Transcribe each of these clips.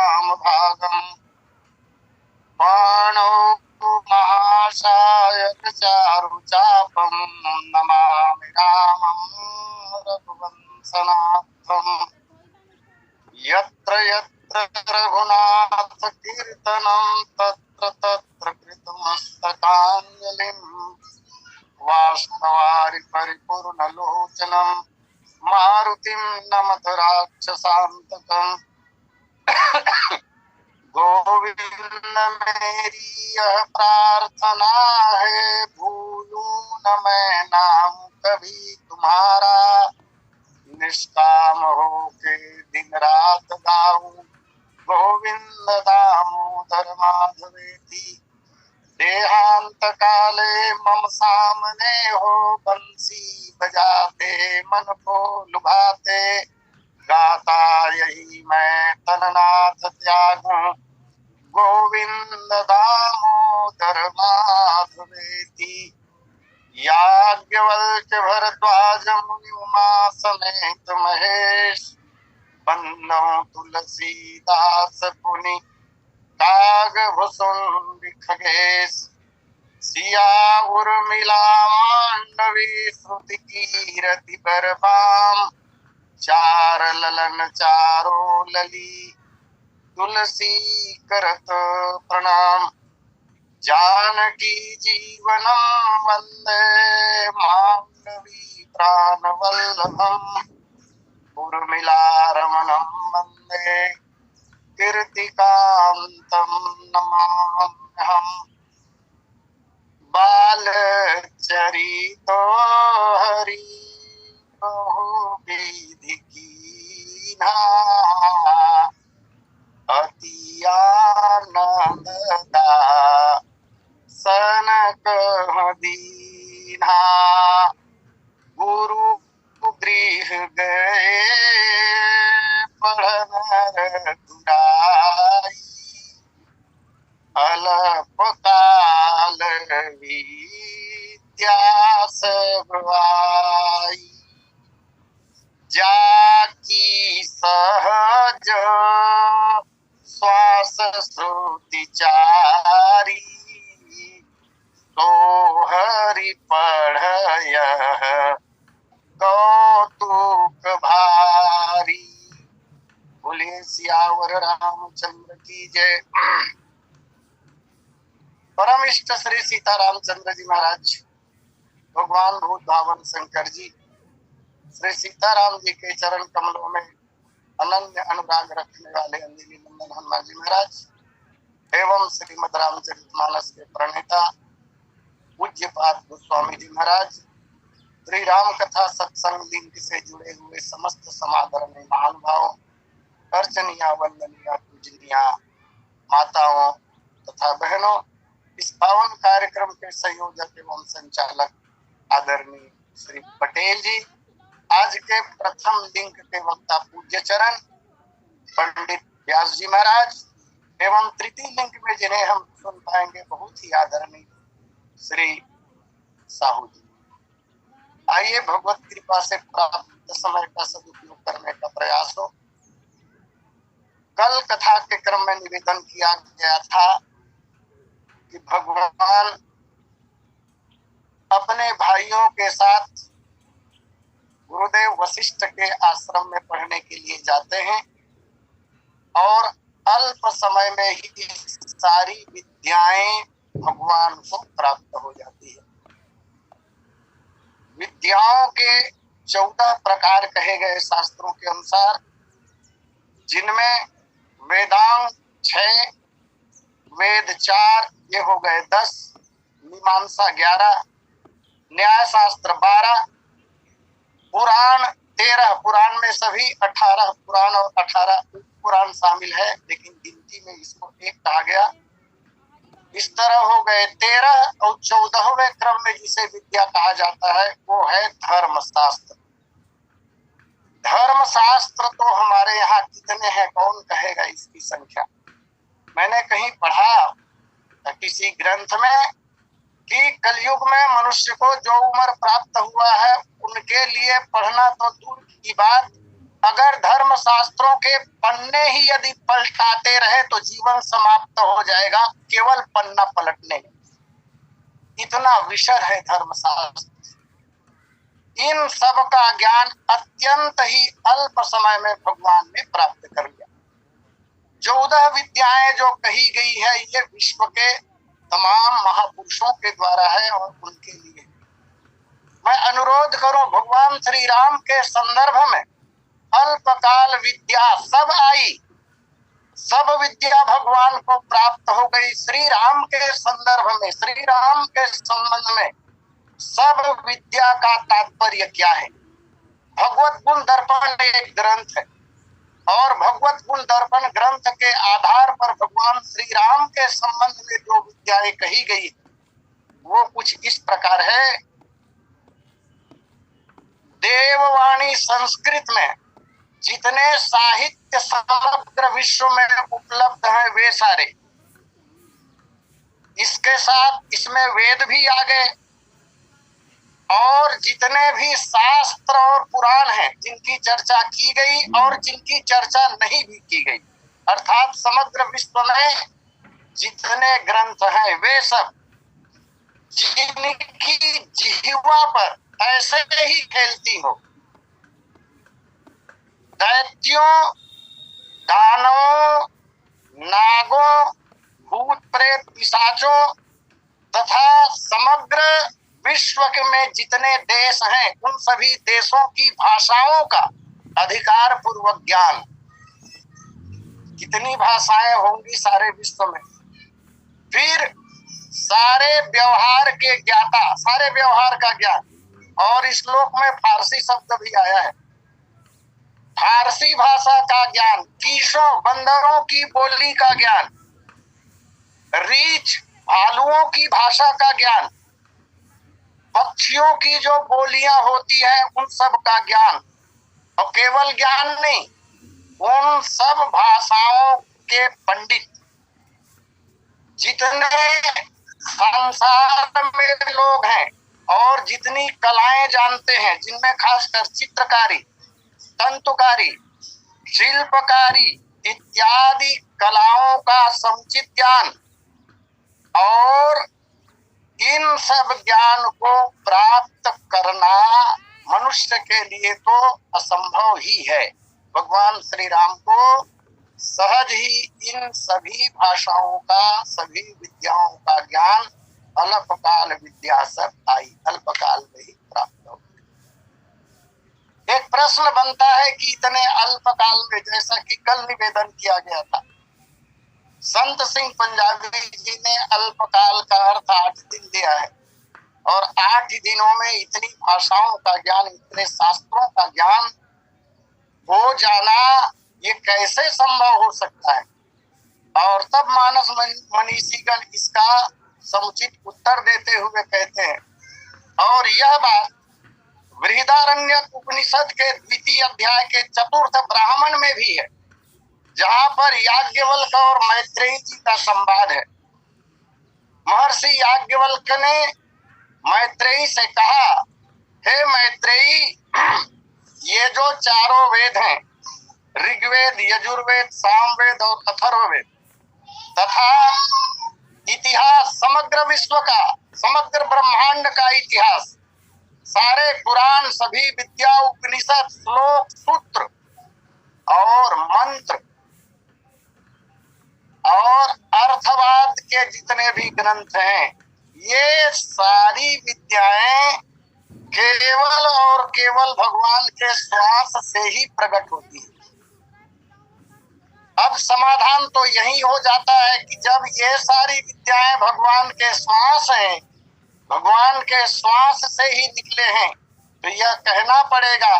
वाम भागम बाणो महाशायक चारु चापम नमामि रामं रघुवंशनाथम। यत्र यत्र रघुनाथ कीर्तनं तत्र तत्र कृतमस्तकाञ्जलिं वाष्णवारि परिपूर्णलोचनं मारुतिं नमत राक्षसान्तकम्। गोविंद मेरी यह प्रार्थना है, भूलूं न मैं नाम कभी तुम्हारा। निष्काम हो के दिन रात गाऊं, गोविंद दामोदर माधवेति। देहांत काले मम सामने हो, बंसी बजाते मन को लुभाते। गाता यही मैं तननाथ त्यागूं, गोविंद दामोदर माधवेति। याज्ञवल्क्य भरद्वाज मुनि उमा समेत महेश, बंदो तुलसीदास पुनि कागभूषुंड खगेश। सिया उर्मिला मांडवी श्रुति कीरति बरबाम, चार ललन चारो लली तुलसी करत प्रणाम। जानकी जीवनम वंदे मांडवी प्राणवल्लभम, उर्मिला रमणम वंदे कीर्तिकांतम नमाम्यहम्। बालचरितो हरि विधि कीन्हा, अति आनंददा सनक दीन्हा। गुरु गृह गए पढ़न रघुराई, अल्पकाल विद्या सब आई। जाकी सहज श्वास श्रुति चारी, तो हरि पढ़य कौतुक भारी। बोलिए सियावर रामचंद्र की जय। परम इष्ट श्री सीतारामचंद्र जी महाराज, भगवान भूत भावन शंकर जी, श्री सीताराम जी के चरण कमलों में अनन्य अनुराग रखने वाले अंजलि नंदन हनुमान जी महाराज एवं श्रीमद रामचरितमानस के प्रणेता पूज्यपाद गोस्वामी जी महाराज, श्री राम कथा सत्संग लिंक से जुड़े हुए समस्त समादरणीय महानुभावों, अर्चनीय वंदनीय पूजनीय माताओं तथा बहनों, इस पावन कार्यक्रम के संयोजक एवं संचालक आदरणीय श्री पटेल जी, आज के प्रथम लिंक के वक्ता पूज्य चरण पंडित व्यास जी महाराज एवं तृतीय लिंक में जिन्हें हम सुन पाएंगे बहुत ही आदरणीय श्री साहू जी। आइए भगवत कृपा से प्राप्त समय का सदुपयोग करने का प्रयास हो। कल कथा के क्रम में निवेदन किया गया था कि भगवान अपने भाइयों के साथ गुरुदेव वशिष्ठ के आश्रम में पढ़ने के लिए जाते हैं और अल्प समय में ही सारी विद्याएं भगवान को प्राप्त हो जाती है। विद्याओं के 14 प्रकार कहे गए शास्त्रों के अनुसार, जिनमें वेदांग 6, वेद 4 ये हो गए 10, मीमांसा 11, न्याय शास्त्र 12, पुराण 13, पुराण में सभी 18 पुराण और 18 पुराण शामिल है, लेकिन गिनती में इसको एक कहा गया। इस तरह हो गए 13 और 14वें क्रम में जिसे विद्या कहा जाता है वो है धर्मशास्त्र। धर्मशास्त्र तो हमारे यहाँ कितने हैं, कौन कहेगा इसकी संख्या। मैंने कहीं पढ़ा किसी ग्रंथ में कि कलयुग में मनुष्य को जो उम्र प्राप्त हुआ है उनके लिए पढ़ना तो दूर की बात, अगर धर्म शास्त्रों के पन्ने ही यदि पलटाते रहे तो जीवन समाप्त हो जाएगा केवल पन्ना पलटने में। इतना विषद है धर्मशास्त्र। इन सब का ज्ञान अत्यंत ही अल्प समय में भगवान ने प्राप्त कर लिया। 14 विद्याएं जो कही गई है ये विश्व के तमाम महापुरुषों के द्वारा है और उनके लिए मैं अनुरोध करूं, भगवान श्री राम के संदर्भ में अल्पकाल विद्या सब आई, सब विद्या भगवान को प्राप्त हो गई। श्री राम के संदर्भ में, श्री राम के संबंध में सब विद्या का तात्पर्य क्या है? भगवत गुण दर्पण एक ग्रंथ है और भगवत गुण दर्पण ग्रंथ के आधार पर भगवान श्री राम के संबंध में जो विद्याएं कही गई वो कुछ इस प्रकार है। देववाणी संस्कृत में जितने साहित्य समग्र विश्व में उपलब्ध है वे सारे, इसके साथ इसमें वेद भी आ गए और जितने भी शास्त्र और पुराण हैं जिनकी चर्चा की गई और जिनकी चर्चा नहीं भी की गई, अर्थात समग्र विश्व में जितने ग्रंथ हैं वे सब जिनकी जिह्वा पर ऐसे ही खेलती हो, दैत्यों, दानवों, नागों, भूत प्रेत पिशाचों तथा समग्र विश्व में जितने देश हैं उन सभी देशों की भाषाओं का अधिकार पूर्वक ज्ञान। कितनी भाषाएं होंगी सारे विश्व में? फिर सारे व्यवहार के ज्ञाता, सारे व्यवहार का ज्ञान। और इस श्लोक में फारसी शब्द भी आया है, फारसी भाषा का ज्ञान, कीशों बंदरों की बोली का ज्ञान, रीछ भालुओं की भाषा का ज्ञान, पक्षियों की जो बोलियां होती हैं उन सब का ज्ञान। और केवल ज्ञान नहीं, उन सब भाषाओं के पंडित जितने संसार में लोग हैं और जितनी कलाएं जानते हैं, जिनमें खासकर चित्रकारी, तंतुकारी, शिल्पकारी इत्यादि कलाओं का समुचित ज्ञान, और इन सब ज्ञान को प्राप्त करना मनुष्य के लिए तो असंभव ही है। भगवान श्री राम को सहज ही इन सभी भाषाओं का, सभी विद्याओं का ज्ञान अल्पकाल विद्या सब आई, अल्पकाल में ही प्राप्त हो। एक प्रश्न बनता है कि इतने अल्पकाल में, जैसा कि कल निवेदन किया गया था, संत सिंह पंजाबी जी ने अल्पकाल का अर्थ 8 दिन दिया है और 8 दिनों में इतनी भाषाओं का ज्ञान, इतने शास्त्रों का ज्ञान हो जाना ये कैसे संभव हो सकता है? और तब मानस मनीषीगण इसका समुचित उत्तर देते हुए कहते हैं, और यह बात बृहदारण्यक उपनिषद के 2 अध्याय के 4 ब्राह्मण में भी है, जहां पर याज्ञवल्क्य और मैत्रेयी जी का संवाद है। महर्षि याज्ञवल्क्य ने मैत्रेयी से कहा, हे मैत्रेयी, ये जो चारों वेद हैं, ऋग्वेद, यजुर्वेद, सामवेद और अथर्ववेद तथा इतिहास, समग्र विश्व का, समग्र ब्रह्मांड का इतिहास, सारे पुराण, सभी विद्या, उपनिषद, श्लोक, सूत्र और मंत्र और अर्थवाद के जितने भी ग्रंथ हैं, ये सारी विद्याएं केवल और केवल भगवान के श्वास से ही प्रकट होती है। अब समाधान तो यही हो जाता है कि जब ये सारी विद्याएं भगवान के श्वास हैं, भगवान के श्वास से ही निकले हैं, तो यह कहना पड़ेगा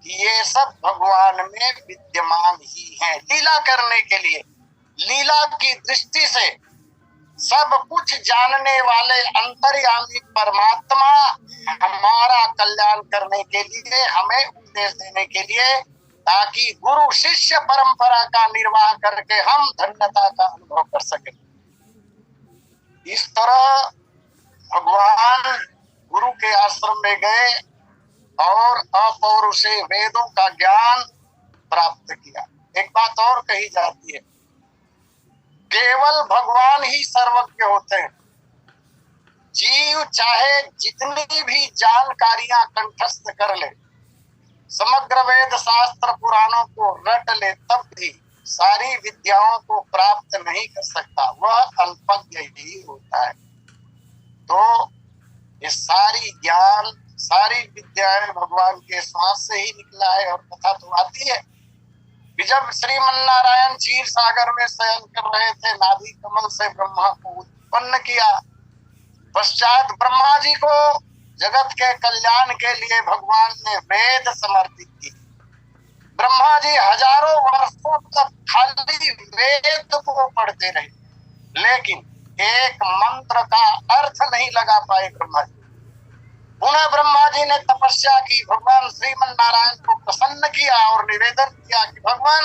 कि ये सब भगवान में विद्यमान ही हैं। लीला करने के लिए, लीला की दृष्टि से सब कुछ जानने वाले अंतर्यामी परमात्मा हमारा कल्याण करने के लिए, हमें उपदेश देने के लिए, ताकि गुरु शिष्य परंपरा का निर्वाह करके हम धन्यता का अनुभव कर सके। इस तरह भगवान गुरु के आश्रम में गए और अपौरुषेय वेदों का ज्ञान प्राप्त किया। एक बात और कही जाती है, केवल भगवान ही सर्वज्ञ होते हैं। जीव चाहे जितनी भी जानकारियां कंठस्थ कर ले, समग्र वेद शास्त्र पुराणों को रट ले, तब भी सारी विद्याओं को प्राप्त नहीं कर सकता, वह अल्पज्ञ ही होता है। तो ये सारी ज्ञान, सारी विद्याएं भगवान के श्वास से ही निकला है। और कथा तो आती है कि जब श्रीमन्नारायण क्षीर सागर में शयन कर रहे थे, नाभि कमल से ब्रह्मा को उत्पन्न किया। पश्चात ब्रह्मा जी को जगत के कल्याण के लिए भगवान ने वेद समर्पित की। ब्रह्मा जी हजारों वर्षों तक खाली वेद को पढ़ते रहे, लेकिन एक मंत्र का अर्थ नहीं लगा पाए ब्रह्मा जी। पुनः ब्रह्मा जी ने तपस्या की, भगवान श्रीमन्नारायण को प्रसन्न किया और निवेदन किया कि भगवान,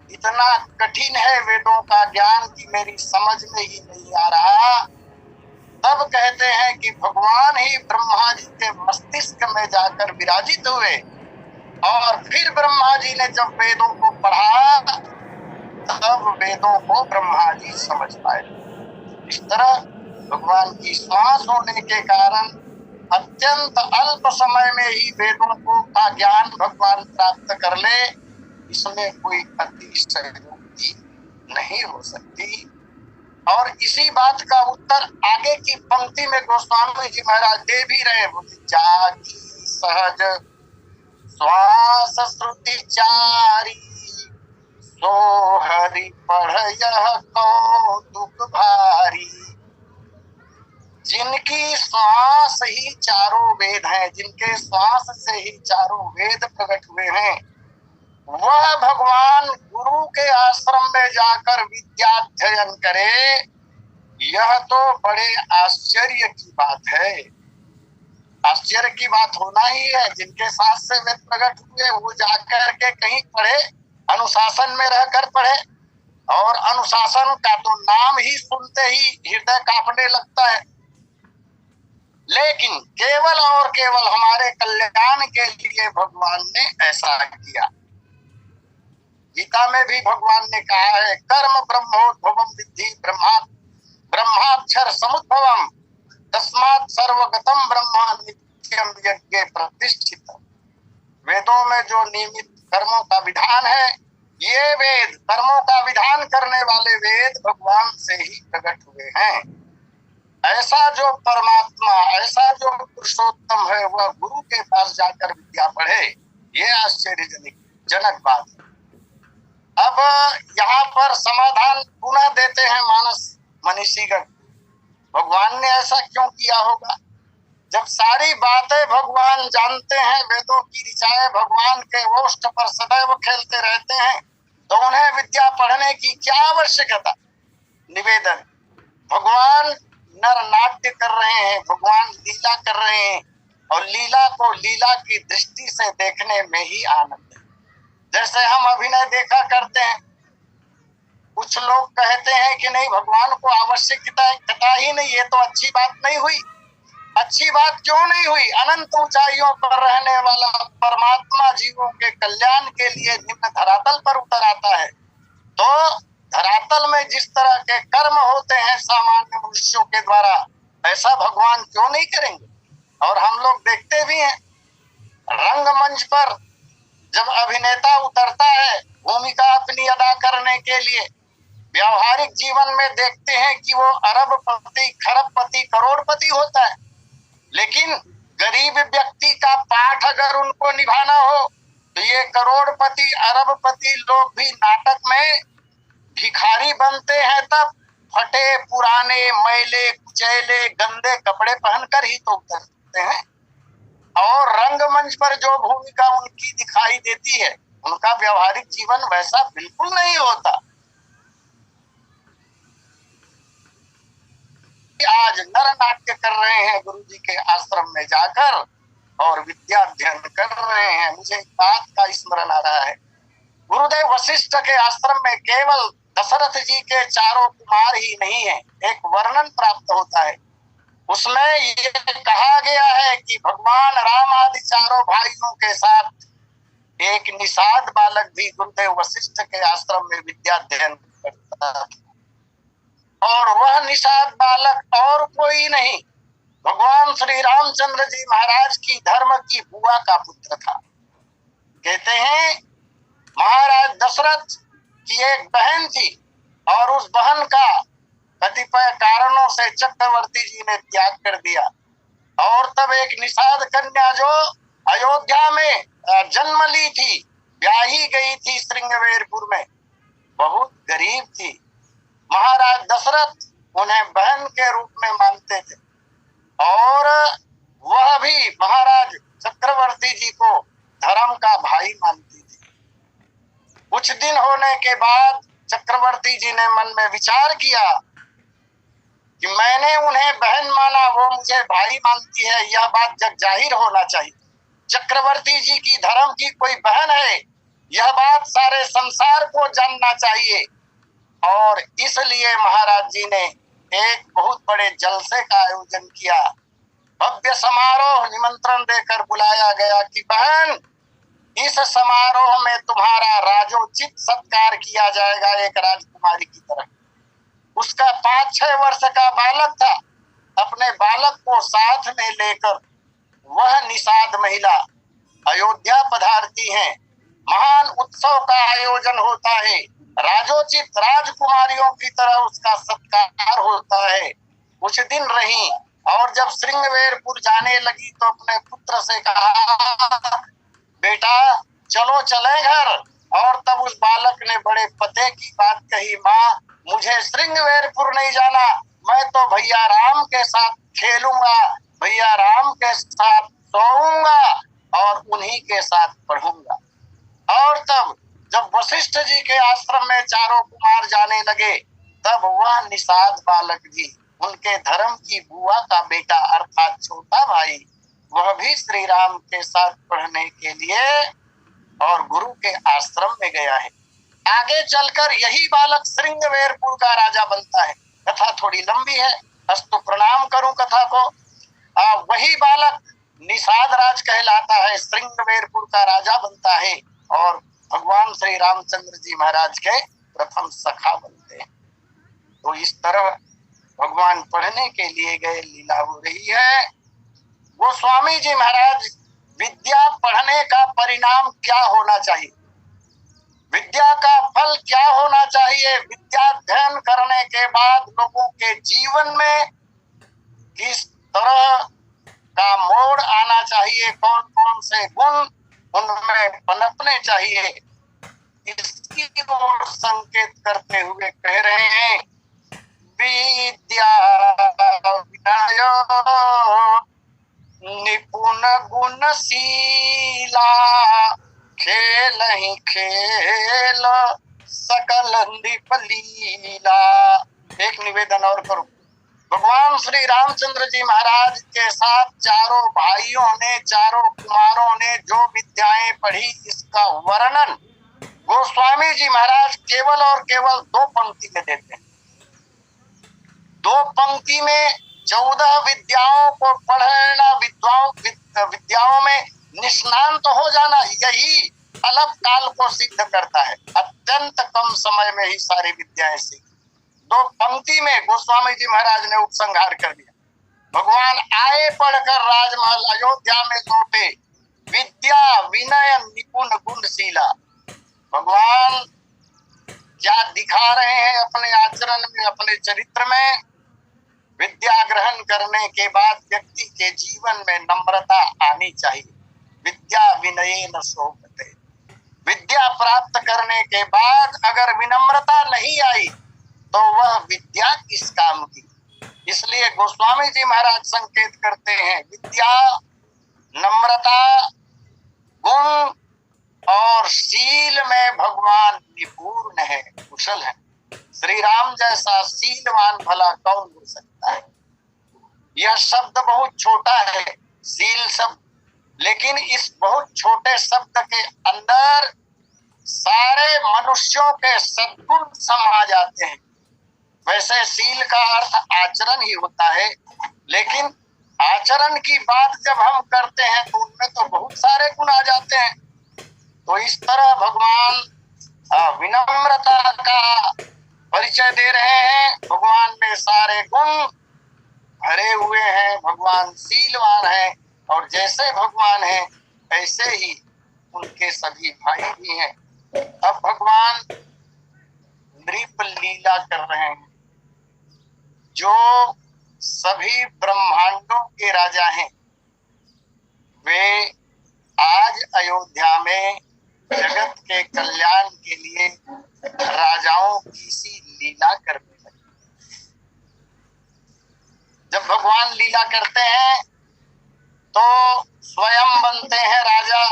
इतना कठिन है वेदों का ज्ञान कि मेरी समझ में ही नहीं आ रहा। तब कहते हैं कि भगवान ही ब्रह्मा जी के मस्तिष्क में जाकर विराजित हुए और फिर ब्रह्मा जी ने जब वेदों को पढ़ा, तब वेदों को ब्रह्मा जी समझ पाए। इस तरह भगवान की श्वास होने के कारण अत्यंत अल्प समय में ही वेदों को का ज्ञान भगवान प्राप्त कर ले, इसमें कोई अतिशयोक्ति नहीं हो सकती। और इसी बात का उत्तर आगे की पंक्ति में गोस्वामी जी महाराज दे भी रहे, बोले जागी सहज श्वास श्रुति चारी, सो हरि पढ़ यह कौतुक भारी। जिनकी श्वास ही चारों वेद है, जिनके श्वास से ही चारों वेद प्रकट हुए हैं, वह भगवान गुरु के आश्रम में जाकर विद्याध्ययन करे, यह तो बड़े आश्चर्य की बात है। आश्चर्य की बात होना ही है। जिनके साथ से वेद प्रकट हुए वो जाकर के कहीं पढ़े, अनुशासन में रहकर पढ़े, और अनुशासन का तो नाम ही सुनते ही हृदय कांपने लगता है। लेकिन केवल और केवल हमारे कल्याण के लिए भगवान ने ऐसा किया। गीता में भी भगवान ने कहा है, कर्म ब्रह्मोद्भवम विद्धि ब्रह्माक्षर समुद्भवम तस्मात् सर्वगतम ब्रह्मा नित्यम यज्ञे प्रतिष्ठित। वेदों में जो नियमित कर्मों का विधान है, ये वेद, कर्मों का विधान करने वाले वेद भगवान से ही प्रकट हुए हैं। ऐसा जो परमात्मा, ऐसा जो पुरुषोत्तम है, वह गुरु के पास जाकर विद्या पढ़े, ये आश्चर्यजनक बात है। अब यहाँ पर समाधान पुनः देते हैं मानस मनीषीगण, भगवान ने ऐसा क्यों किया होगा? जब सारी बातें भगवान जानते हैं, वेदों की ऋचाएं भगवान के ओष्ठ पर सदैव खेलते रहते हैं, तो उन्हें विद्या पढ़ने की क्या आवश्यकता? निवेदन, भगवान नर नाट्य कर रहे हैं, भगवान लीला कर रहे हैं, और लीला को लीला की दृष्टि से देखने में ही आनंद है। जैसे हम अभिनय देखा करते हैं, कुछ लोग कहते हैं कि नहीं, भगवान को आवश्यकता ही नहीं, ये तो अच्छी बात नहीं हुई। अच्छी बात क्यों नहीं हुई? अनंत ऊंचाइयों पर रहने वाला परमात्मा जीवों के कल्याण के लिए निम्न धरातल पर उतर आता है, तो धरातल में जिस तरह के कर्म होते हैं सामान्य मनुष्यों के द्वारा, ऐसा भगवान क्यों नहीं करेंगे? और हम लोग देखते भी हैं, रंगमंच पर जब अभिनेता उतरता है भूमिका अपनी अदा करने के लिए, व्यावहारिक जीवन में देखते हैं कि वो अरबपति, खरबपति, करोड़पति होता है, लेकिन गरीब व्यक्ति का पाठ अगर उनको निभाना हो, तो ये करोड़पति, अरबपति लोग भी नाटक में भिखारी बनते हैं, तब फटे पुराने मैले कुचैले गंदे कपड़े पहनकर ही तो उतरते हैं। और रंगमंच पर जो भूमिका उनकी दिखाई देती है, उनका व्यवहारिक जीवन वैसा बिल्कुल नहीं होता। आज नर नाट्य कर रहे हैं गुरु जी के आश्रम में जाकर और विद्या अध्ययन कर रहे हैं। मुझे एक बात का स्मरण आ रहा है, गुरुदेव वशिष्ठ के आश्रम में केवल दशरथ जी के चारों कुमार ही नहीं है, एक वर्णन प्राप्त होता है। उसमें ये कहा गया है कि भगवान राम आदि चारों भाइयों के साथ एक निषाद बालक भी गुरुदेव वशिष्ठ के आश्रम में विद्या अध्ययन करता था, और वह निषाद बालक और कोई नहीं, भगवान श्री रामचंद्र जी महाराज की धर्म की बुआ का पुत्र था। कहते हैं महाराज दशरथ की एक बहन थी, और उस बहन का कतिपय कारणों से चक्रवर्ती जी ने त्याग कर दिया, और तब एक निषाद कन्या जो अयोध्या में जन्म ली थी, ब्याही गई थी श्रृंगवेरपुर में, बहुत गरीब थी। महाराज दशरथ उन्हें बहन के रूप में मानते थे, और वह भी महाराज चक्रवर्ती जी को धर्म का भाई मानती थी। कुछ दिन होने के बाद चक्रवर्ती जी ने मन में विचार किया कि मैंने उन्हें बहन माना, वो मुझे भाई मानती है, यह बात जग जाहिर होना चाहिए। चक्रवर्ती जी की धर्म की कोई बहन है, यह बात सारे संसार को जानना चाहिए। और इसलिए महाराज जी ने एक बहुत बड़े जलसे का आयोजन किया। भव्य समारोह निमंत्रण देकर बुलाया गया कि बहन, इस समारोह में तुम्हारा राजोचित सत्कार किया जाएगा एक राजकुमारी की तरह। उसका 5-6 वर्ष का बालक था। अपने बालक को साथ में लेकर वह निषाद महिला अयोध्या पधारती हैं। महान उत्सव का आयोजन होता है, राजोचित राजकुमारियों की तरह उसका सत्कार होता है। कुछ दिन रही, और जब श्रृंगवेरपुर जाने लगी तो अपने पुत्र से कहा, बेटा चलो चले घर। और तब उस बालक ने बड़े पते की बात कही, माँ मुझे श्रृंगवेरपुर नहीं जाना, मैं तो भैया राम के साथ खेलूंगा, भैया राम के साथ सोऊंगा, और उन्हीं के साथ पढ़ूंगा। और तब जब वशिष्ठ जी के आश्रम में चारों कुमार जाने लगे, तब वह निषाद बालक भी उनके धर्म की बुआ का बेटा अर्थात छोटा भाई, वह भी श्री राम के साथ पढ़ने के लिए और गुरु के आश्रम में गया है। आगे चलकर यही बालक श्रृंगवेरपुर का राजा बनता है। कथा थोड़ी लंबी है, अस्तु प्रणाम करूं कथा को। वही बालक निषाद राज कहलाता है, श्रृंगवेरपुर का राजा बनता है, और भगवान श्री रामचंद्र जी महाराज के प्रथम सखा बनते हैं। तो इस तरह भगवान पढ़ने के लिए गए, लीला हो रही है। गोस्वामी जी महाराज, विद्या पढ़ने का परिणाम क्या होना चाहिए, विद्या का फल क्या होना चाहिए, विद्या अध्ययन करने के बाद लोगों के जीवन में किस तरह का मोड़ आना चाहिए, कौन कौन से गुण उनमें पनपने चाहिए, इसकी ओर संकेत करते हुए कह रहे हैं, विद्या विनय निपुण गुणशीला, खेल ही खेल सकल नृप लीला। एक निवेदन और करूं, भगवान श्री रामचंद्र जी महाराज के साथ चारों भाइयों ने, चारों कुमारों ने जो विद्याएं पढ़ी, इसका वर्णन गोस्वामी जी महाराज केवल और केवल 2 पंक्ति में देते हैं। 2 पंक्ति में 14 विद्याओं को पढ़ना, विद्याओं में निष्णात हो जाना, यही अल्प काल को सिद्ध करता है। अत्यंत कम समय में ही सारी विद्याएं सीख। 2 पंक्ति में गोस्वामी जी महाराज ने उपसंहार कर दिया। भगवान आए पढ़कर राजमहल अयोध्या में लौटे, विद्या विनय निपुण गुणशीला। भगवान क्या दिखा रहे हैं अपने आचरण में, अपने चरित्र में? विद्या ग्रहण करने के बाद व्यक्ति के जीवन में नम्रता आनी चाहिए। विद्या विनयेन शोभते। विद्या प्राप्त करने के बाद अगर विनम्रता नहीं आई तो वह विद्या किस काम की? इसलिए गोस्वामी जी महाराज संकेत करते हैं, विद्या, नम्रता, गुण और शील में भगवान निपुण है, कुशल है। श्री राम जैसा शीलवान भला कौन हो सकता है? यह शब्द बहुत छोटा है, शील शब्द, लेकिन इस बहुत छोटे शब्द के अंदर सारे मनुष्यों के सद्गुण समा जाते हैं। वैसे शील का अर्थ आचरण ही होता है, लेकिन आचरण की बात जब हम करते हैं तो उनमें तो बहुत सारे गुण आ जाते हैं। तो इस तरह भगवान विनम्रता का परिचय दे रहे हैं। भगवान में सारे गुण भरे हुए हैं, भगवान शीलवान है, और जैसे भगवान है ऐसे ही उनके सभी भाई भी हैं। अब भगवान नृप लीला कर रहे हैं। जो सभी ब्रह्मांडों के राजा हैं वे आज अयोध्या में जगत के कल्याण के लिए राजाओं की सी लीला करने लगे। जब भगवान लीला करते हैं तो स्वयं बनते हैं राजा।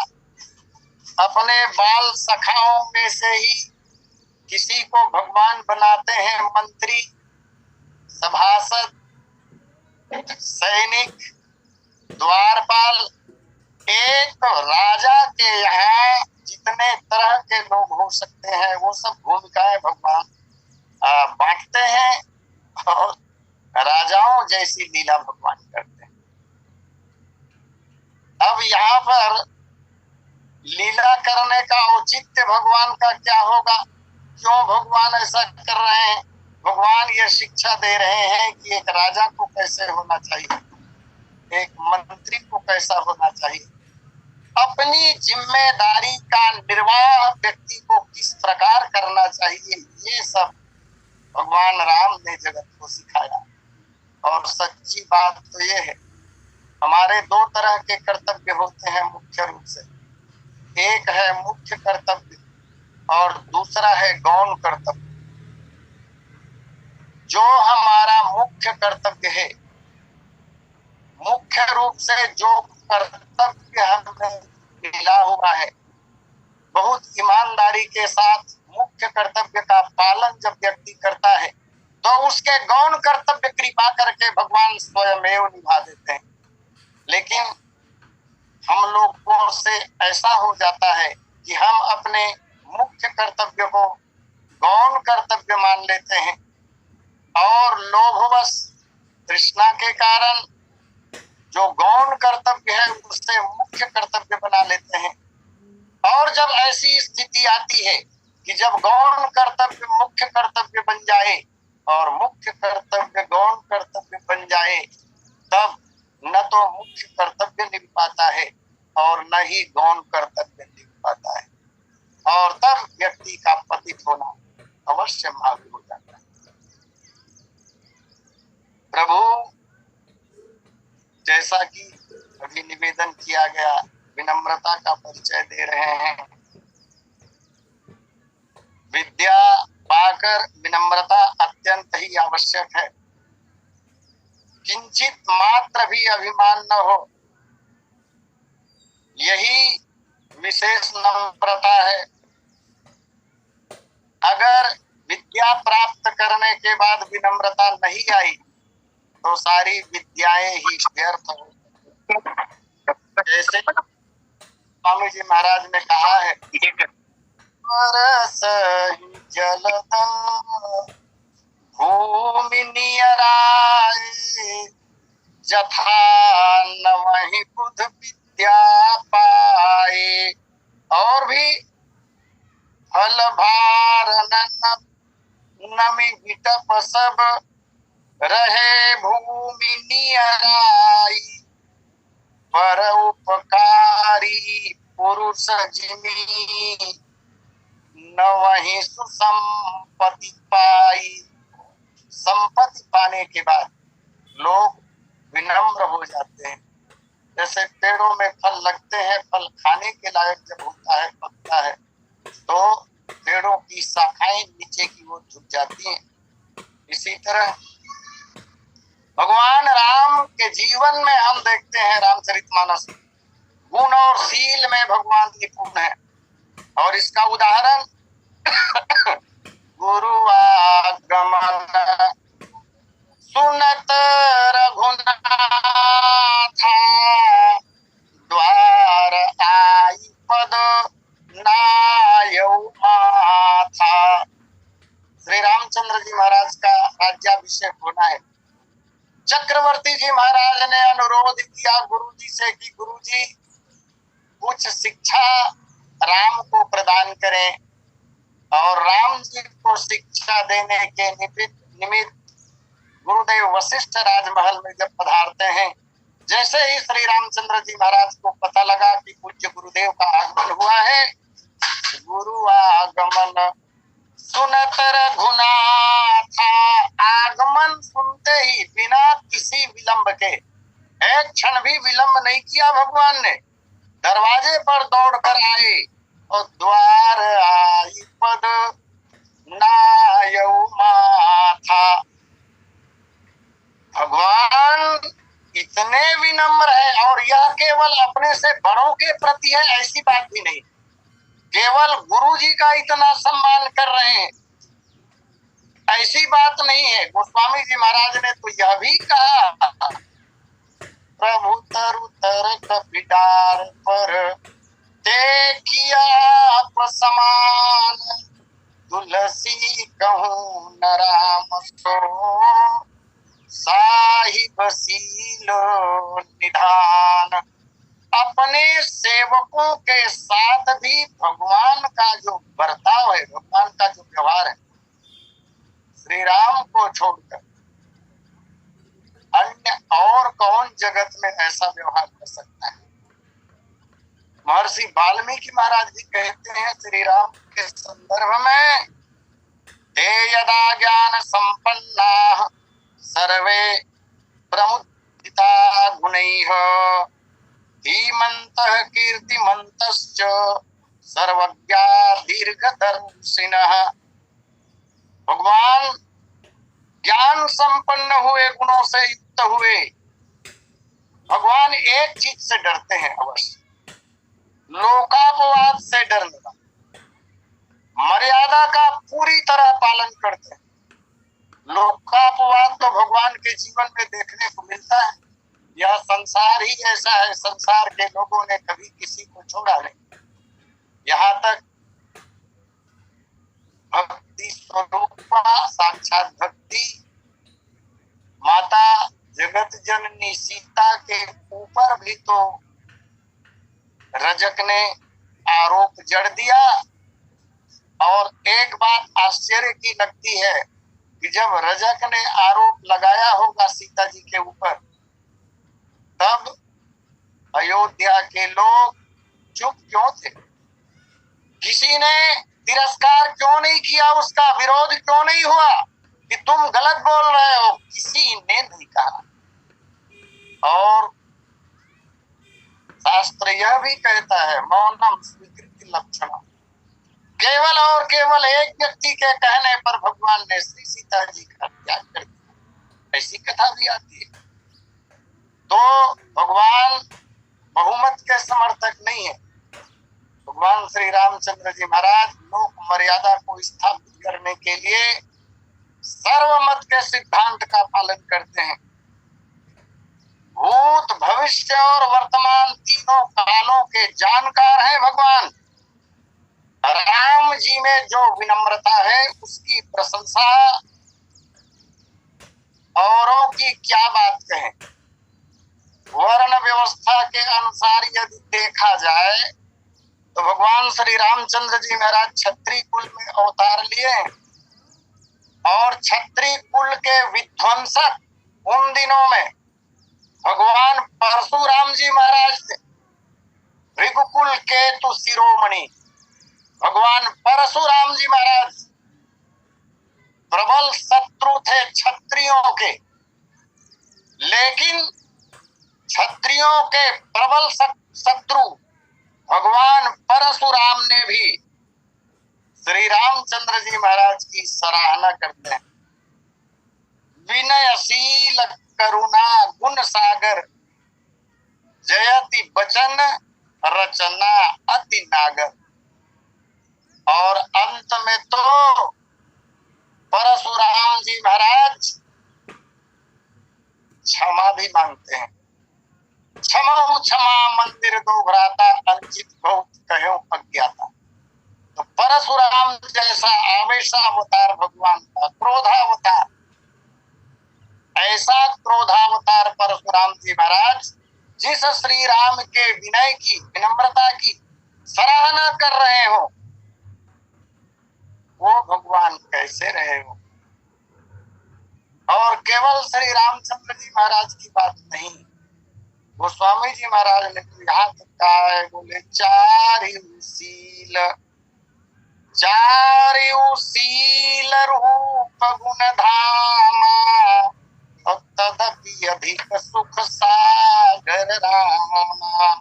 अपने बाल सखाओं में से ही किसी को भगवान बनाते हैं मंत्री, सभासद, सैनिक, द्वारपाल। एक राजा के यहाँ जितने तरह के लोग हो सकते हैं वो सब भूमिकाएं भगवान बांटते हैं और राजाओं जैसी लीला भगवान करते हैं। अब यहाँ पर लीला करने का औचित्य भगवान का क्या होगा? क्यों भगवान ऐसा कर रहे हैं? भगवान ये शिक्षा दे रहे हैं कि एक राजा को कैसे होना चाहिए, एक मंत्री को कैसा होना चाहिए, अपनी जिम्मेदारी का निर्वाह व्यक्ति को किस प्रकार करना चाहिए, ये सब भगवान राम ने जगत को सिखाया। और सच्ची बात तो ये है, हमारे दो तरह के कर्तव्य होते हैं मुख्य रूप से। एक है मुख्य कर्तव्य और दूसरा है गौण कर्तव्य। जो हमारा मुख्य कर्तव्य है, मुख्य रूप से जो कर्तव्य हमें मिला हुआ है, बहुत ईमानदारी के साथ मुख्य कर्तव्य का पालन जब व्यक्ति करता है तो उसके गौण कर्तव्य कृपा करके भगवान स्वयमेव निभा देते हैं। लेकिन हम लोगों से ऐसा हो जाता है कि हम अपने मुख्य कर्तव्य को गौण कर्तव्य मान लेते हैं और लोभवश तृष्णा के कारण जो गौण कर्तव्य है उससे मुख्य कर्तव्य बना लेते हैं। और जब ऐसी स्थिति आती है कि जब गौण कर्तव्य मुख्य कर्तव्य बन जाए और मुख्य कर्तव्य गौण कर्तव्य बन जाए, तब न तो मुख्य कर्तव्य निभ पाता है और न ही गौण कर्तव्य निभ पाता है, और तब व्यक्ति का पतित होना अवश्य भावी हो जाता है। प्रभु जैसा कि अभी निवेदन किया गया, विनम्रता का परिचय दे रहे हैं। विद्या पाकर विनम्रता अत्यंत ही आवश्यक है। किंचित मात्र भी अभिमान न हो, यही विशेष नम्रता है। अगर विद्या प्राप्त करने के बाद विनम्रता नहीं आई तो सारी विद्याएं ही व्यर्थ हो। जैसे स्वामी जी महाराज ने कहा है, रस जलद भूमि नियराए, जथा न वही बुध विद्या पाए। और भी फल भार नमी विटप सब रहे भूमि नियराई, पर उपकारी पुरुष जिमी न वही सुसंपत्ति पाई। संपत्ति पाने के बाद लोग विनम्र हो जाते हैं। जैसे पेड़ों में फल लगते हैं, फल खाने के लायक जब होता है, पकता है, तो पेड़ों की शाखाएं नीचे की ओर झुक जाती हैं। इसी तरह भगवान राम के जीवन में हम देखते हैं, रामचरितमानस गुण और शील में भगवान निपुण है। और इसका उदाहरण गुरु आगमन सुनत रघुनाथा, द्वार आई पद नायौ माथा। श्री रामचंद्र जी महाराज का राज्याभिषेक होना है। चक्रवर्ती जी महाराज ने अनुरोध किया गुरु जी से कि गुरु जी कुछ शिक्षा राम को प्रदान करें। और राम जी को शिक्षा देने के निमित्त गुरुदेव वशिष्ठ राजमहल में जब पधारते हैं, जैसे ही श्री रामचंद्र जी महाराज को पता लगा कि पूज्य गुरुदेव का आगमन हुआ है, गुरु आगमन सुनत रघुनाथा, आगमन सुनते ही बिना किसी विलंब के, एक क्षण भी विलंब नहीं किया भगवान ने, दरवाजे पर दौड़ कर आए और द्वार आई पद नायऊ माथा। भगवान इतने विनम्र है, और यह केवल अपने से बड़ों के प्रति है ऐसी बात भी नहीं, केवल गुरु जी का इतना सम्मान कर रहे हैं ऐसी बात नहीं है। गोस्वामी जी महाराज ने तो यह भी कहा, प्रभु तरु तर कपिडार पर ते किया समान, तुलसी कहूँ न राम सो साहिब सीलो निधान। अपने सेवकों के साथ भी भगवान का जो बर्ताव है, भगवान का जो व्यवहार है, श्री राम को छोड़कर अन्य और कौन जगत में ऐसा व्यवहार कर सकता है। महर्षि वाल्मीकि महाराज जी कहते हैं श्री राम के संदर्भ में, ते यदा ज्ञान संपन्ना सर्वे प्रमुदिता गुणैः धीमन्तः कीर्तिमन्तश्च सर्वज्ञा दीर्घदर्शिनः। भगवान ज्ञान संपन्न हुए, गुणों से युक्त हुए। भगवान एक चीज से डरते हैं अवश्य, लोकापवाद से डरना, मर्यादा का पूरी तरह पालन करते हैं। लोकापवाद तो भगवान के जीवन में देखने को मिलता है। यह संसार ही ऐसा है, संसार के लोगों ने कभी किसी को छोड़ा नहीं। यहाँ तक भक्ति स्वरूपा साक्षात भक्ति माता जगत जननी सीता के ऊपर भी तो रजक ने आरोप जड़ दिया। और एक बात आश्चर्य की लगती है कि जब रजक ने आरोप लगाया होगा सीता जी के ऊपर, तब अयोध्या के लोग चुप क्यों थे? किसी ने तिरस्कार क्यों नहीं किया, उसका विरोध क्यों नहीं हुआ कि तुम गलत बोल रहे हो? किसी ने नहीं कहा। और शास्त्र यह भी कहता है, मौनम स्वीकृति लक्षणम, केवल और केवल एक व्यक्ति के कहने पर भगवान ने श्री सीता जी का त्याग कर दिया, ऐसी कथा भी आती है। तो भगवान बहुमत के समर्थक नहीं है। भगवान श्री रामचंद्र जी महाराज लोक मर्यादा को स्थापित करने के लिए सर्वमत के सिद्धांत का पालन करते हैं। भूत भविष्य और वर्तमान तीनों कालों के जानकार हैं भगवान। राम जी में जो विनम्रता है उसकी प्रशंसा औरों की क्या बात कहें। वर्ण व्यवस्था के अनुसार यदि देखा जाए तो भगवान श्री रामचंद्र जी महाराज क्षत्रिय कुल में अवतार लिए और क्षत्रिय कुल के विध्वंसक उन दिनों में भगवान परशुराम जी महाराज थे। भृगुकुल केतु शिरोमणि भगवान परशुराम जी महाराज प्रबल शत्रु थे क्षत्रियों के, लेकिन क्षत्रियों के प्रबल शत्रु भगवान परशुराम ने भी श्री रामचंद्र जी महाराज की सराहना करते हैं। विनयशील करुणा गुण सागर जयति वचन रचना अति नागर। और अंत में तो परशुराम जी महाराज क्षमा भी मांगते हैं। क्षमा क्षमा मंदिर दो भ्राता अंकित बहुत कहो अज्ञाता। तो परशुराम जैसा आवेशावतार भगवान का क्रोधावतार, ऐसा क्रोधावतार परशुराम जी महाराज जिस श्री राम के विनय की, विनम्रता की, सराहना कर रहे हो, वो भगवान कैसे रहे हो। और केवल श्री रामचंद्र जी महाराज की बात नहीं, गोस्वामी जी महाराज ने तो यहाँ तक कहा है, बोले चारियु शील रूप गुण धामा, और तदपि अधिक सुख सागर रामा।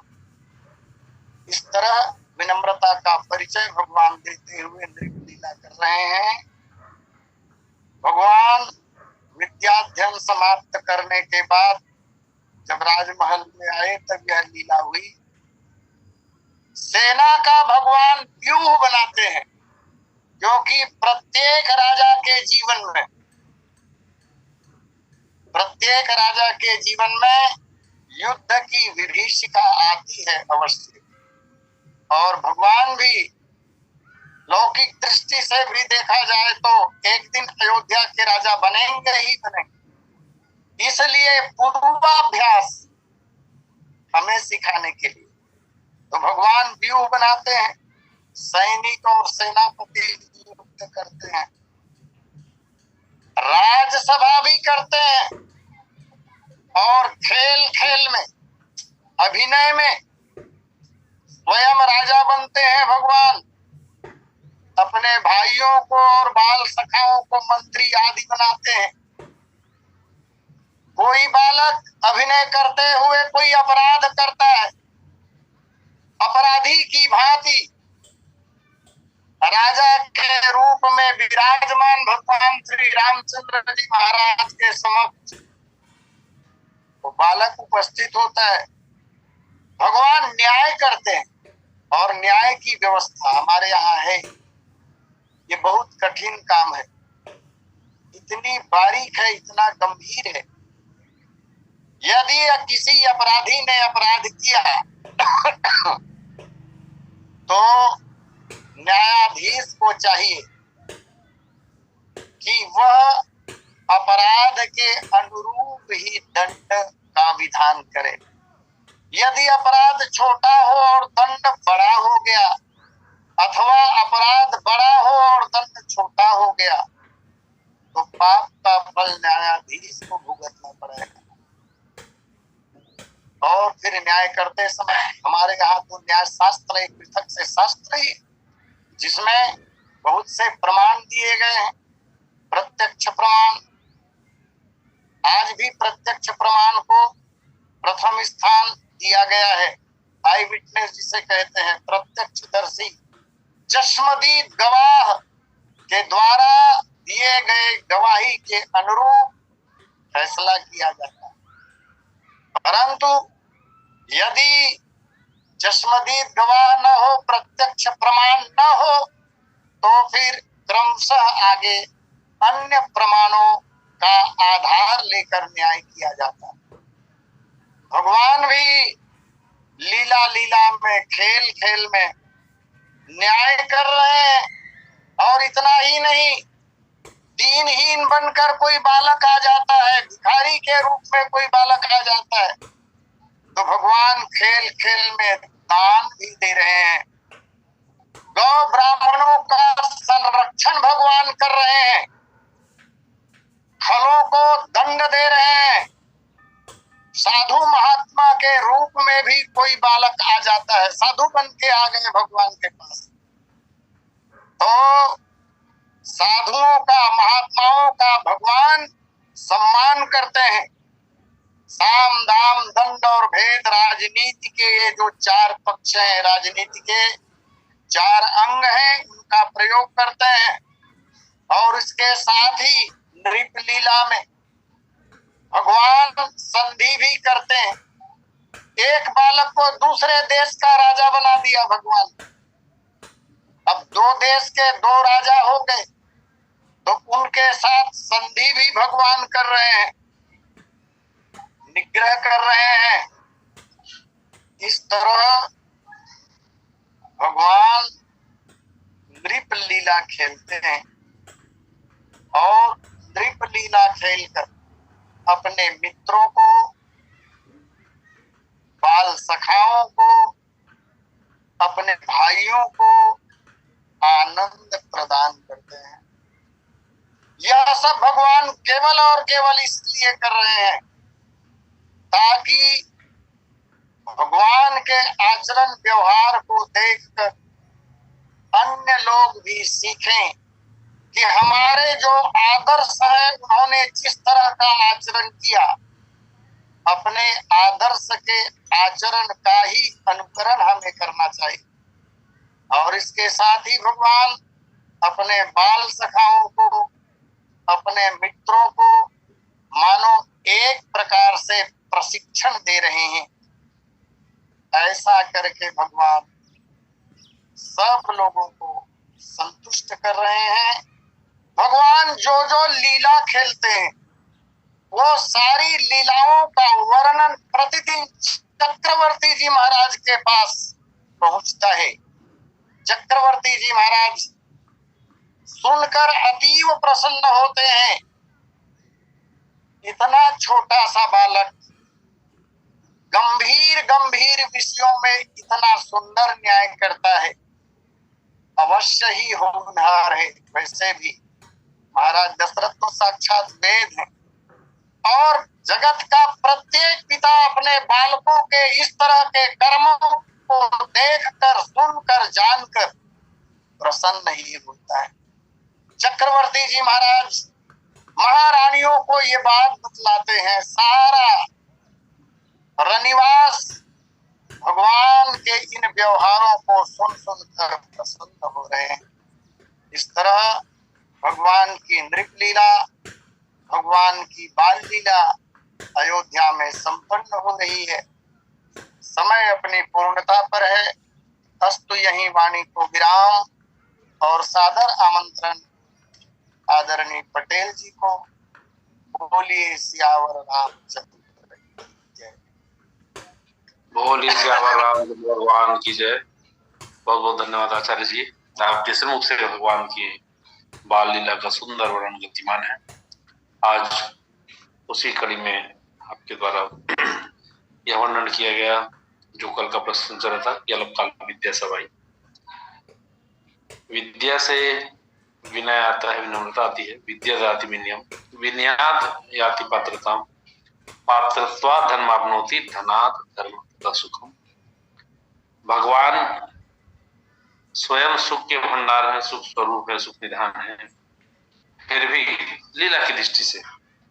इस तरह विनम्रता का परिचय भगवान देते हुए नृत्य लीला कर रहे हैं। भगवान विद्याध्ययन समाप्त करने के बाद जब राजमहल में आए तब यह लीला हुई। सेना का भगवान व्यूह बनाते हैं, क्योंकि प्रत्येक राजा के जीवन में युद्ध की विभीषिका आती है अवश्य। और भगवान भी लौकिक दृष्टि से भी देखा जाए तो एक दिन अयोध्या के राजा बनेंगे ही बनेंगे। इसलिए पूर्वाभ्यास हमें सिखाने के लिए तो भगवान व्यूह बनाते हैं, सैनिक और सेनापति नियुक्त करते हैं, राजसभा भी करते हैं, और खेल खेल में, अभिनय में स्वयं राजा बनते हैं भगवान। अपने भाइयों को और बाल सखाओं को मंत्री आदि बनाते हैं। कोई बालक अभिनय करते हुए कोई अपराध करता है, अपराधी की भांति राजा के रूप में विराजमान भगवान श्री रामचंद्र जी महाराज के समक्ष तो बालक उपस्थित होता है। भगवान न्याय करते हैं, और न्याय की व्यवस्था हमारे यहाँ है। ये बहुत कठिन काम है, इतनी बारीक है, इतना गंभीर है। यदि किसी अपराधी ने अपराध किया तो न्यायाधीश को चाहिए कि वह अपराध के अनुरूप ही दंड का विधान करे। यदि अपराध छोटा हो और दंड बड़ा हो गया, अथवा अपराध बड़ा हो और दंड छोटा हो गया, तो पाप का फल न्यायाधीश को भुगतना पड़ेगा। और फिर न्याय करते समय हमारे यहाँ तो न्याय शास्त्र एक पृथक से शास्त्र ही, जिसमें बहुत से प्रमाण दिए गए हैं, प्रत्यक्ष प्रमाण। आज भी प्रत्यक्ष प्रमाण को प्रथम स्थान दिया गया है। आई विटनेस जिसे कहते हैं, प्रत्यक्षदर्शी, चश्मदीद गवाह के द्वारा दिए गए गवाही के अनुरूप फैसला किया जाता है। परंतु यदि चश्मदीद गवाह न हो, प्रत्यक्ष प्रमाण न हो, तो फिर क्रमशः आगे अन्य प्रमाणों का आधार लेकर न्याय किया जाता है। भगवान भी लीला लीला में, खेल खेल में न्याय कर रहे हैं। और इतना ही नहीं, दीनहीन बनकर कोई बालक आ जाता है, भिखारी के रूप में कोई बालक आ जाता है, तो भगवान खेल खेल में दान भी दे रहे हैं। गौ ब्राह्मणों का संरक्षण भगवान कर रहे हैं, खलों को दंड दे रहे हैं। साधु महात्मा के रूप में भी कोई बालक आ जाता है, साधु बन के आ गए भगवान के पास, तो साधुओं का, महात्माओं का भगवान सम्मान करते हैं। साम दाम दंड और भेद, राजनीति के ये जो चार पक्ष हैं, राजनीति के चार अंग हैं, उनका प्रयोग करते हैं। और इसके साथ ही नृप लीला में भगवान संधि भी करते हैं। एक बालक को दूसरे देश का राजा बना दिया भगवान, अब दो देश के दो राजा हो गए, तो उनके साथ संधि भी भगवान कर रहे हैं, निग्रह कर रहे हैं। इस तरह भगवान नृप लीला खेलते हैं, और नृप लीला खेलकर अपने मित्रों को, बाल सखाओं को, अपने भाइयों को आनंद प्रदान करते हैं। यह सब भगवान केवल और केवल इसलिए कर रहे हैं ताकि भगवान के आचरण व्यवहार को देखकर अन्य लोग भी सीखें कि हमारे जो आदर्श हैं उन्होंने जिस तरह का आचरण किया, अपने आदर्श के आचरण का ही अनुकरण हमें करना चाहिए। और इसके साथ ही भगवान अपने बाल सखाओं को, अपने मित्रों को मानो एक प्रकार से प्रशिक्षण दे रहे हैं। ऐसा करके भगवान सब लोगों को संतुष्ट कर रहे हैं। भगवान जो जो लीला खेलते हैं वो सारी लीलाओं का वर्णन प्रतिदिन चक्रवर्ती जी महाराज के पास पहुंचता है। चक्रवर्ती जी महाराज सुनकर अतीव प्रसन्न होते हैं। इतना छोटा सा बालक गंभीर गंभीर विषयों में इतना सुंदर न्याय करता है, अवश्य ही होनहार है। वैसे भी महाराज दशरथ तो साक्षात वेद हैं और जगत का प्रत्येक पिता अपने बालकों के इस तरह के कर्मों को देखकर, सुनकर, जानकर प्रसन्न ही होता है। चक्रवर्ती जी महाराज महारानियों को ये बात बतलाते हैं। सारा रनिवास भगवान के इन व्यवहारों को सुन सुनकर प्रसन्न हो रहे हैं। इस तरह भगवान की नृप लीला, भगवान की बाल लीला अयोध्या में संपन्न हो रही है। समय अपनी पूर्णता पर है। अस्तु यहीं वाणी को विराम और सादर आमंत्रण आदरणीय पटेल जी को। बोलिए सियावर रामचंद्र की जय। बोलिए सियावर रामचंद्र भगवान की जय। बहुत बहुत धन्यवाद आचार्य जी, आपके सम्मुख से भगवान की बाल लीला का सुंदर वर्णन गतिमान है। आज उसी कड़ी में आपके द्वारा यह वर्णन किया गया जो कल का प्रश्न चल रहा था कि अल्पकाल विद्या सवाई। विद्या से विनय आता है, विनम्रता आती है। विद्या जाति विनयम, विनयाद याति पात्रता, पात्रत्वा धर्माप्नोति, धनात् धर्म तथा सुखम। भगवान स्वयं सुख के भंडार है, सुख स्वरूप है, सुख निधान है। फिर भी लीला की दृष्टि से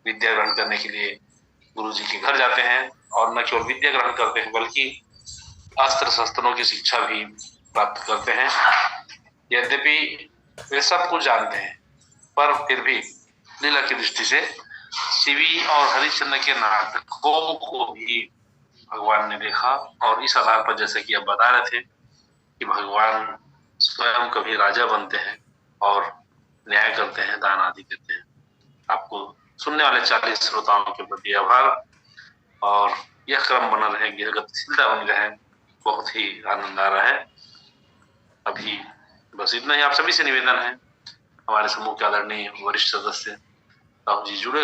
विद्या ग्रहण करने के लिए गुरु जी के घर जाते हैं और न केवल विद्या ग्रहण करते हैं बल्कि अस्त्र शस्त्रों की शिक्षा भी प्राप्त करते हैं। यद्यपि वे सब कुछ जानते हैं पर फिर भी लीला की दृष्टि से शिवी और हरिश्चंद्र के नाटकों को भी भगवान ने देखा और इस आधार पर, जैसे कि आप बता रहे थे कि भगवान स्वयं कभी राजा बनते हैं और न्याय करते हैं, दान आदि देते हैं। आपको सुनने वाले 40 श्रोताओं के प्रति आभार और यह क्रम बना रहे, यह गतिशीलता बन रहे, बहुत ही आनंद आ रहा है। अभी बस इतना ही आप सभी से निवेदन है, हमारे समूह के आदरणीय वरिष्ठ सदस्य राहुल जी जुड़े